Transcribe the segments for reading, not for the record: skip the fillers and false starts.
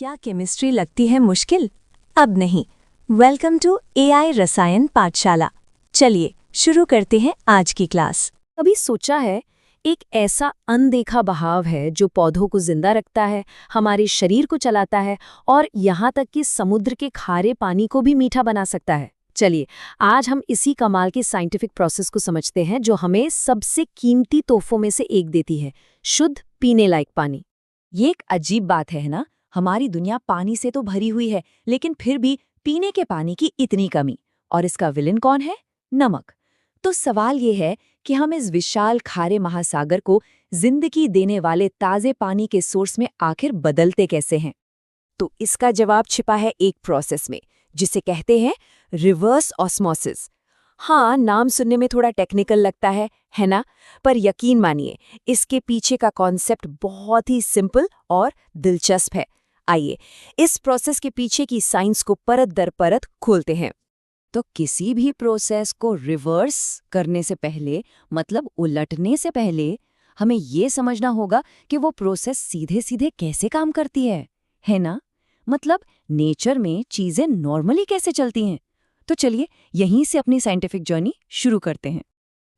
क्या केमिस्ट्री लगती है मुश्किल? अब नहीं। वेलकम टू एआई रसायन पाठशाला। चलिए शुरू करते हैं आज की क्लास। कभी सोचा है, एक ऐसा अनदेखा बहाव है जो पौधों को जिंदा रखता है, हमारे शरीर को चलाता है और यहाँ तक कि समुद्र के खारे पानी को भी मीठा बना सकता है। चलिए आज हम इसी कमाल के साइंटिफिक प्रोसेस को समझते हैं जो हमें सबसे कीमती तोहफों में से एक देती है, शुद्ध पीने लायक पानी। ये एक अजीब बात है ना। हमारी दुनिया पानी से तो भरी हुई है, लेकिन फिर भी पीने के पानी की इतनी कमी। और इसका विलन कौन है? नमक। तो सवाल ये है कि हम इस विशाल खारे महासागर को जिंदगी देने वाले ताजे पानी के सोर्स में आखिर बदलते कैसे हैं? तो इसका जवाब छिपा है एक प्रोसेस में, जिसे कहते हैं रिवर्स ऑस्मोसिस। हाँ, नाम सुनने में थोड़ा टेक्निकल लगता है ना? पर यकीन मानिए, इसके पीछे का कॉन्सेप्ट बहुत ही सिंपल और दिलचस्प है। आइए इस प्रोसेस के पीछे की साइंस को परत दर परत खोलते हैं। तो किसी भी प्रोसेस को रिवर्स करने से पहले, मतलब उलटने से पहले, हमें ये समझना होगा कि वो प्रोसेस सीधे सीधे कैसे काम करती है ना? मतलब नेचर में चीजें नॉर्मली कैसे चलती हैं। तो चलिए यहीं से अपनी साइंटिफिक जर्नी शुरू करते हैं।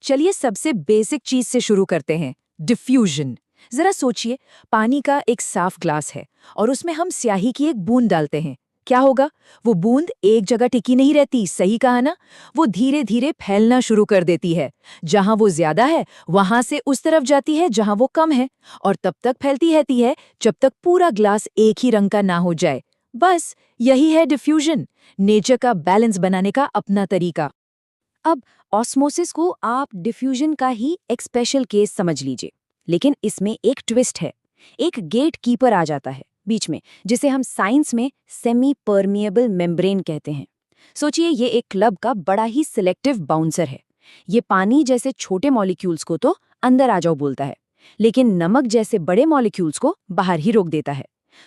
चलिए सबसे बेसिक चीज से शुरू करते हैं, डिफ्यूजन। जरा सोचिए, पानी का एक साफ ग्लास है और उसमें हम स्याही की एक बूंद डालते हैं। क्या होगा? वो बूंद एक जगह टिकी नहीं रहती, सही कहा ना? वो धीरे धीरे फैलना शुरू कर देती है। जहां वो ज्यादा है वहां से उस तरफ जाती है जहां वो कम है, और तब तक फैलती रहती है जब तक पूरा ग्लास एक ही रंग का ना हो जाए। बस यही है डिफ्यूजन, नेचर का बैलेंस बनाने का अपना तरीका। अब ऑस्मोसिस को आप डिफ्यूजन का ही एक स्पेशल केस समझ लीजिए, लेकिन इसमें एक ट्विस्ट है। एक गेट कीपर आ जाता है बीच में, जिसे हम साइंस में सेमी परमिएबल मेम्ब्रेन कहते हैं। सोचिए, ये एक क्लब का बड़ा ही सिलेक्टिव बाउंसर है। ये पानी जैसे छोटे मॉलिक्यूल्स को तो अंदर आ जाओ बोलता है, लेकिन नमक जैसे बड़े मॉलिक्यूल्स को बाहर ही रोक देता है।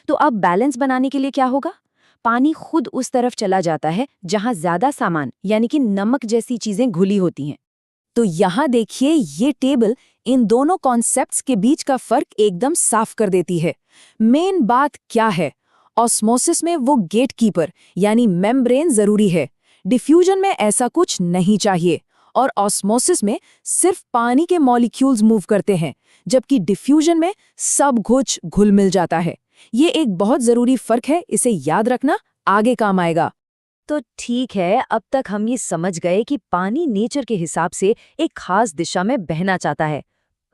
तो अब बैलेंस बनाने के लिए क्या होगा? पानी खुद उस तरफ चला जाता है जहां ज्यादा सामान यानी कि नमक जैसी चीजें घुली होती हैं। तो यहाँ देखिए, ये टेबल इन दोनों कॉन्सेप्ट्स के बीच का फर्क एकदम साफ कर देती है। मेन बात क्या है? ऑस्मोसिस में वो गेटकीपर यानी मेम्ब्रेन जरूरी है। डिफ्यूजन में ऐसा कुछ नहीं चाहिए, और ऑस्मोसिस में सिर्फ पानी के मॉलिक्यूल्स मूव करते हैं, जबकि डिफ्यूजन में सब कुछ घुल मिल जाता है। ये एक बहुत जरूरी फर्क है, इसे याद रखना, आगे काम आएगा। तो ठीक है, अब तक हम ये समझ गए कि पानी नेचर के हिसाब से एक खास दिशा में बहना चाहता है।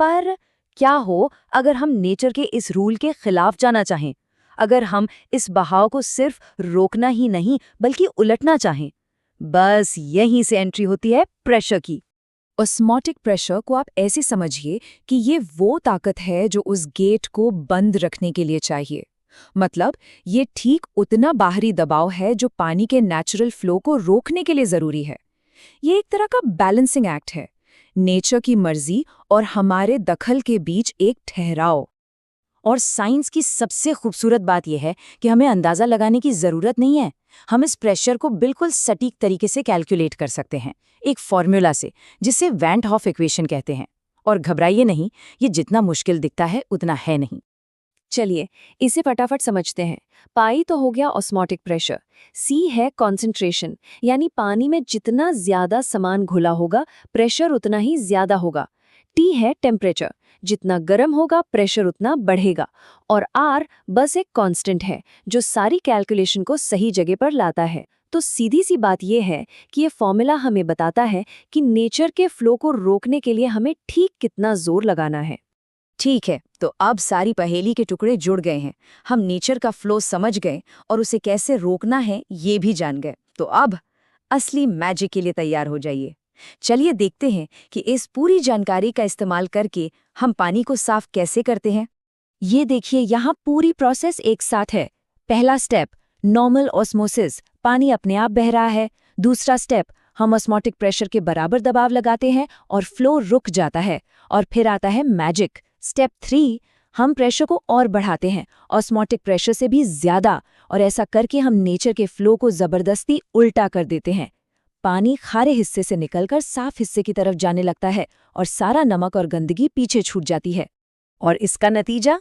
पर क्या हो अगर हम नेचर के इस रूल के खिलाफ जाना चाहें? अगर हम इस बहाव को सिर्फ रोकना ही नहीं बल्कि उलटना चाहें? बस यहीं से एंट्री होती है प्रेशर की। ऑस्मोटिक प्रेशर को आप ऐसे समझिए कि ये वो ताकत है जो उस गेट को बंद रखने के लिए चाहिए। मतलब ये ठीक उतना बाहरी दबाव है जो पानी के नेचुरल फ्लो को रोकने के लिए जरूरी है। ये एक तरह का बैलेंसिंग एक्ट है, नेचर की मर्जी और हमारे दखल के बीच एक ठहराव। और साइंस की सबसे खूबसूरत बात यह है कि हमें अंदाजा लगाने की जरूरत नहीं है। हम इस प्रेशर को बिल्कुल सटीक तरीके से कैलकुलेट कर सकते हैं, एक फॉर्मूला से, जिसे वैन हॉफ इक्वेशन कहते हैं। और घबराइए नहीं, ये जितना मुश्किल दिखता है उतना है नहीं। चलिए इसे फटाफट समझते हैं। पाई तो हो गया ऑस्मोटिक प्रेशर, सी है कॉन्सेंट्रेशन, यानी पानी में जितना ज्यादा सामान घुला होगा प्रेशर उतना ही ज्यादा होगा। टी है टेम्परेचर, जितना गर्म होगा प्रेशर उतना बढ़ेगा। और आर बस एक कांस्टेंट है जो सारी कैलकुलेशन को सही जगह पर लाता है। तो सीधी सी बात यह है कि ये फॉर्मूला हमें बताता है कि नेचर के फ्लो को रोकने के लिए हमें ठीक कितना जोर लगाना है। ठीक है, तो अब सारी पहेली के टुकड़े जुड़ गए हैं। हम नेचर का फ्लो समझ गए और उसे कैसे रोकना है ये भी जान गए। तो अब असली मैजिक के लिए तैयार हो जाइए। चलिए देखते हैं कि इस पूरी जानकारी का इस्तेमाल करके हम पानी को साफ कैसे करते हैं। ये देखिए, यहाँ पूरी प्रोसेस एक साथ है। पहला स्टेप, नॉर्मल ऑस्मोसिस, पानी अपने आप बह रहा है। दूसरा स्टेप, हम ऑस्मोटिक प्रेशर के बराबर दबाव लगाते हैं और फ्लो रुक जाता है। और फिर आता है मैजिक, स्टेप 3, हम प्रेशर को और बढ़ाते हैं, ऑस्मोटिक प्रेशर से भी ज्यादा, और ऐसा करके हम नेचर के फ्लो को जबरदस्ती उल्टा कर देते हैं। पानी खारे हिस्से से निकलकर साफ हिस्से की तरफ जाने लगता है और सारा नमक और गंदगी पीछे छूट जाती है। और इसका नतीजा?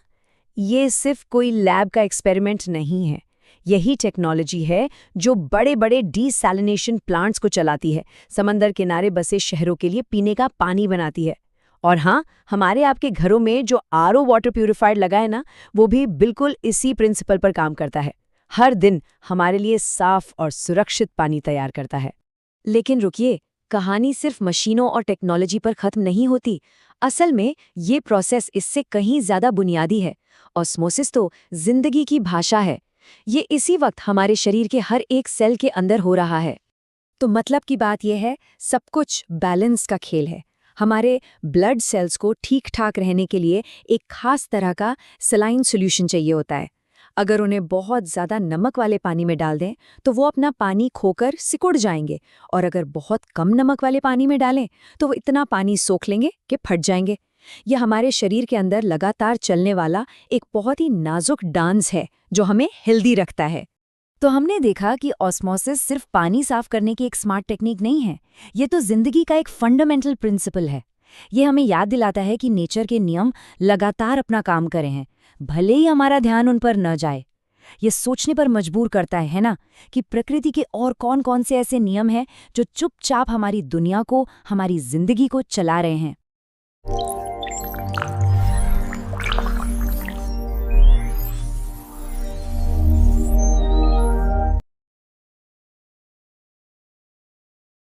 ये सिर्फ कोई लैब का एक्सपेरिमेंट नहीं है। यही टेक्नोलॉजी है जो बड़े बड़े डीसैलिनेशन प्लांट्स को चलाती है, समंदर किनारे बसे शहरों के लिए पीने का पानी बनाती है। और हाँ, हमारे आपके घरों में जो आरओ वाटर प्यूरिफायर लगा है ना, वो भी बिल्कुल इसी प्रिंसिपल पर काम करता है। हर दिन हमारे लिए साफ और सुरक्षित पानी तैयार करता है। लेकिन रुकिए, कहानी सिर्फ मशीनों और टेक्नोलॉजी पर खत्म नहीं होती। असल में ये प्रोसेस इससे कहीं ज्यादा बुनियादी है। ऑस्मोसिस तो जिंदगी की भाषा है। ये इसी वक्त हमारे शरीर के हर एक सेल के अंदर हो रहा है। तो मतलब की बात यह है, सब कुछ बैलेंस का खेल है। हमारे ब्लड सेल्स को ठीक ठाक रहने के लिए एक खास तरह का सलाइन सॉल्यूशन चाहिए होता है। अगर उन्हें बहुत ज़्यादा नमक वाले पानी में डाल दें तो वो अपना पानी खोकर सिकुड़ जाएंगे, और अगर बहुत कम नमक वाले पानी में डालें तो वो इतना पानी सोख लेंगे कि फट जाएंगे। यह हमारे शरीर के अंदर लगातार चलने वाला एक बहुत ही नाजुक डांस है जो हमें हेल्दी रखता है। तो हमने देखा कि ऑस्मोसिस सिर्फ पानी साफ करने की एक स्मार्ट टेक्निक नहीं है, ये तो जिंदगी का एक फंडामेंटल प्रिंसिपल है। ये हमें याद दिलाता है कि नेचर के नियम लगातार अपना काम करे हैं, भले ही हमारा ध्यान उन पर न जाए। ये सोचने पर मजबूर करता है ना, कि प्रकृति के और कौन कौन से ऐसे नियम हैं जो चुपचाप हमारी दुनिया को, हमारी जिंदगी को चला रहे हैं।